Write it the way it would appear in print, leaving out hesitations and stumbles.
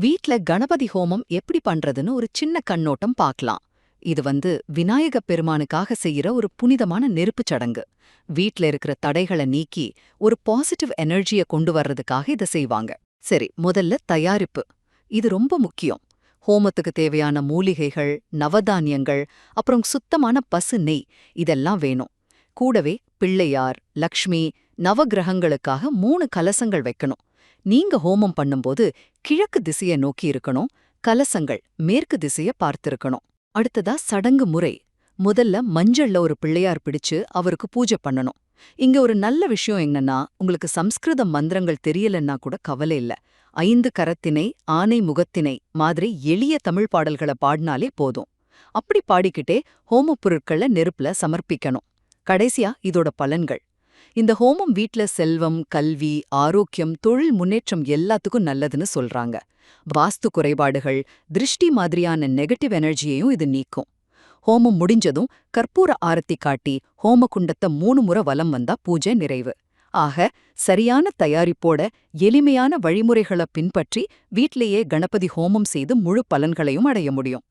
வீட்ல கணபதி ஹோமம் எப்படி பண்றதுன்னு ஒரு சின்ன கண்ணோட்டம் பார்க்கலாம். இது விநாயக பெருமானுக்காக செய்யற ஒரு புனிதமான நெருப்புச் சடங்கு. வீட்ல இருக்கிற தடைகளை நீக்கி ஒரு பாசிட்டிவ் எனர்ஜிய கொண்டு வர்றதுக்காக இத செய்வாங்க. சரி, முதல்ல தயாரிப்பு. இது ரொம்ப முக்கியம். ஹோமத்துக்கு தேவையான மூலிகைகள், நவதானியங்கள், அப்புறம் சுத்தமான பசு நெய் இதெல்லாம் வேணும். கூடவே பிள்ளையார், லக்ஷ்மி, நவக்கிரகங்களுக்காக 3 கலசங்கள் வைக்கணும். நீங்க ஹோமம் பண்ணும்போது கிழக்கு திசைய நோக்கி இருக்கணும். கலசங்கள் மேற்கு திசைய பார்த்திருக்கணும். அடுத்ததா சடங்கு முறை. முதல்ல மஞ்சள்ல ஒரு பிள்ளையார் பிடிச்சு அவருக்கு பூஜை பண்ணணும். இங்க ஒரு நல்ல விஷயம் என்னன்னா, உங்களுக்கு சம்ஸ்கிருத மந்திரங்கள் தெரியலன்னா கூட கவலை இல்ல. 5 கரத்தினை, ஆனை முகத்தினை மாதிரி எளிய தமிழ் பாடல்கள பாடினாலே போதும். அப்படி பாடிக்கிட்டே ஹோமப் பொருட்கள நெருப்புல சமர்ப்பிக்கணும். கடைசியா இதோட பலன்கள். இந்த ஹோமம் வீட்ல செல்வம், கல்வி, ஆரோக்கியம், தொழில் முன்னேற்றம் எல்லாத்துக்கும் நல்லதுன்னு சொல்றாங்க. வாஸ்து குறைபாடுகள், திருஷ்டி மாதிரியான நெகட்டிவ் எனர்ஜியையும் இது நீக்கும். ஹோமம் முடிஞ்சதும் கற்பூர ஆரத்தி காட்டி ஹோமகுண்டத்தை 3 முறை வலம் வந்தா பூஜை நிறைவு. ஆக, சரியான தயாரிப்போட எளிமையான வழிமுறைகளை பின்பற்றி வீட்லேயே கணபதி ஹோமம் செய்து முழு பலன்களையும் அடைய முடியும்.